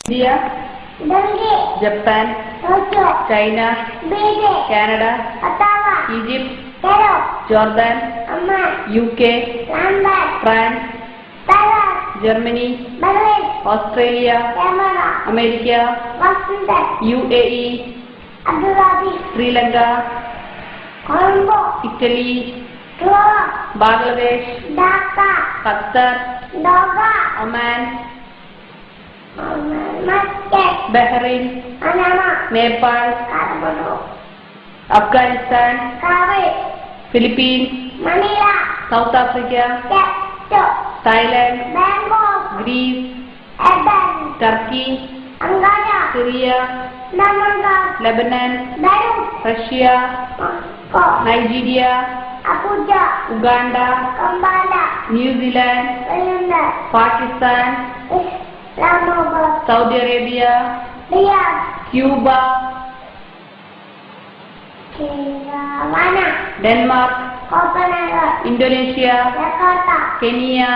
India, Japan, China, Canada, Egypt, Jordan, UK, France, Germany, Australia, America, UAE, Sri Lanka, Italy, Bangladesh, Qatar, Oman, Bahrain, Nepal, Afghanistan, Philippines, South Africa, Thailand, Greece, Turkey, Syria, Lebanon, Russia, Nigeria, Uganda, New Zealand, Pakistan, Saudi Arabia, Cuba, Denmark, Indonesia, Kenya,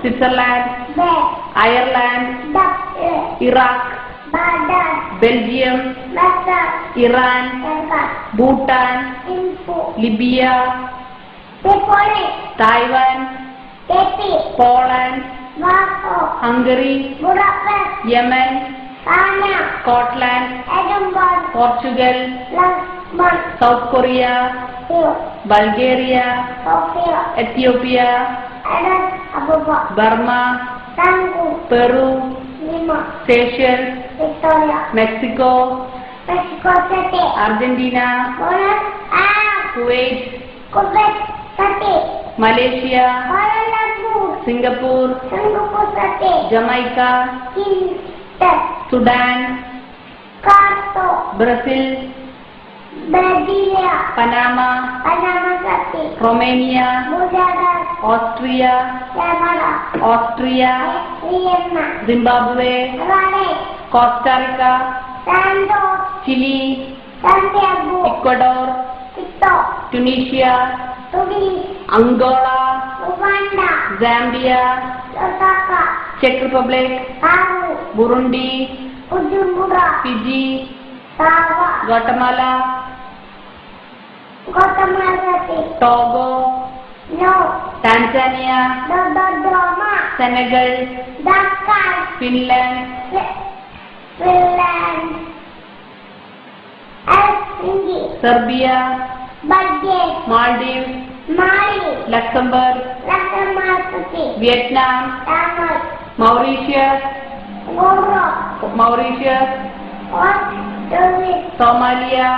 Switzerland, Ireland, Iraq, Belgium, Iran, Bhutan, Libya, Taiwan, Poland, Hungary, Yemen, Scotland, Portugal, South Korea, Bulgaria, Ethiopia, Burma, Peru, Seychelles, Mexico, Argentina, Kuwait, Malaysia, Singapore, Jamaica, Sudan, Brazil, Panama, Romania, Austria, Zimbabwe, Costa Rica, Chile, Ecuador, Tunisia, Angola, Zambia, Czech Republic, Burundi, Fiji, Guatemala, Togo, Tanzania, Senegal, Finland, Serbia, Maldives, Luxembourg, Vietnam, Mauritius, Somalia,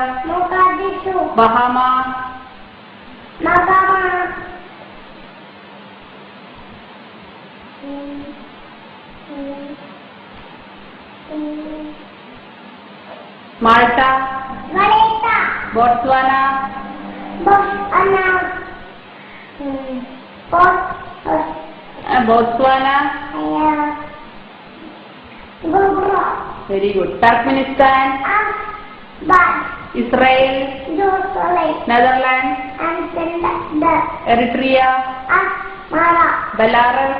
Bahamas, Malta, Botswana, very good. Turkmenistan, Israel, Netherlands, Eritrea, Belarus,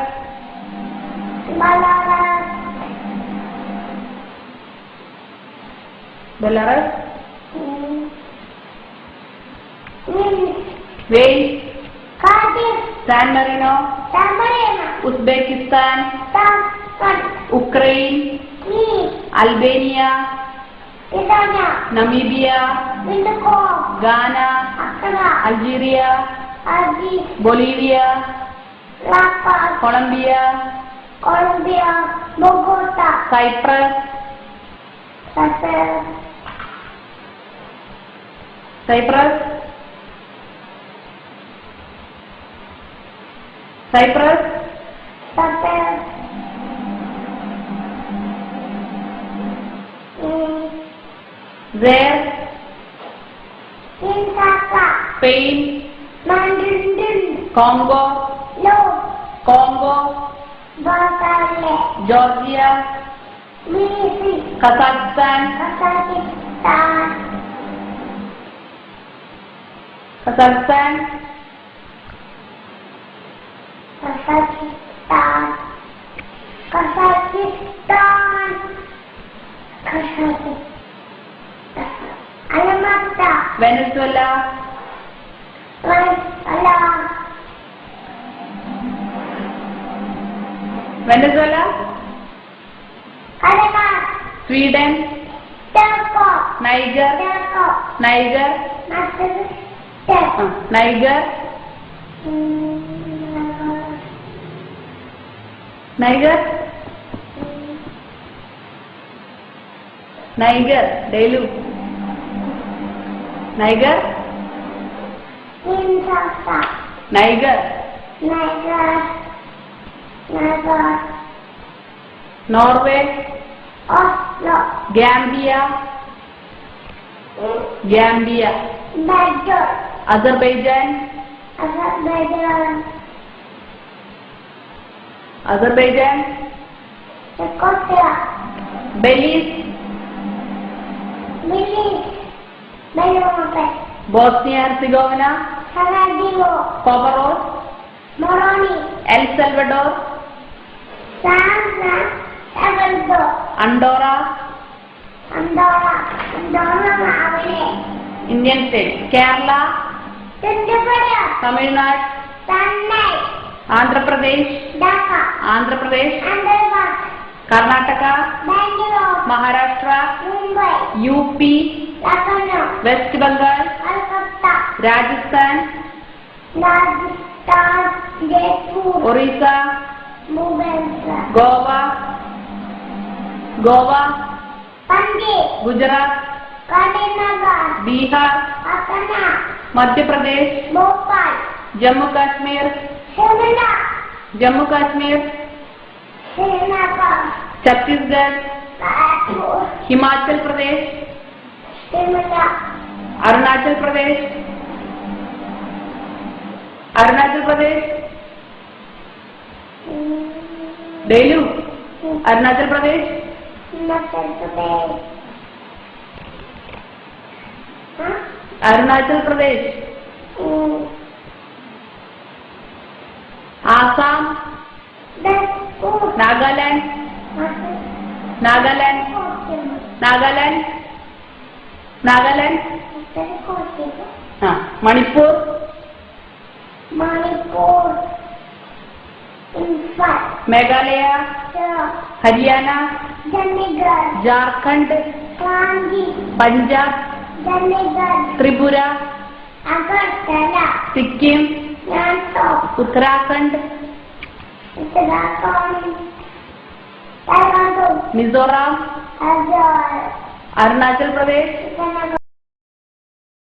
Wales, San Marino, Uzbekistan, Ukraine, Albania, Namibia, Ghana, Algeria, Bolivia, Colombia, Bogota, Cyprus, Zaire, Spain, Congo, Georgia, Kazakhstan, Kazakhstan, Venezuela, Venezuela, Sweden, Niger, Niger, Niger, Niger, Niger, ഡെയിലു, Niger, Niger, Norway, Gambia, Gambia, Azerbaijan, Azerbaijan, Belize, Bosnia Herzegovina, Comoros, El Salvador, Andorra, Indian state, Kerala, Tamil Nadu, Andhra Pradesh, Andhra Pradesh, Karnataka, Maharashtra, UP, West Bengal, Rajasthan, Orissa, Goa, Goa, Gujarat, Bihar, Madhya Pradesh, Jammu Kashmir, Jammu Kashmir, Chhattisgarh, Himachal Pradesh, Arunachal Pradesh, Arunachal Pradesh, ഡെയിലു, അരുണാചൽ പ്രദേശ്, അരുണാചൽ പ്രദേശ്, ആസാം, നാഗാലാൻഡ്, നാഗാലാൻഡ്, നാഗാലാൻഡ്, നാഗാലാൻഡ്, മണിപ്പൂർ, മേഘാലയ, ഹരിയാന, ജാർഖണ്ഡ്, പഞ്ചാബ്, ത്രിപുര, സിക്കിം, ഉത്തരാഖണ്ഡ്, മിസോറാം, അരുണാചൽ പ്രദേശ്,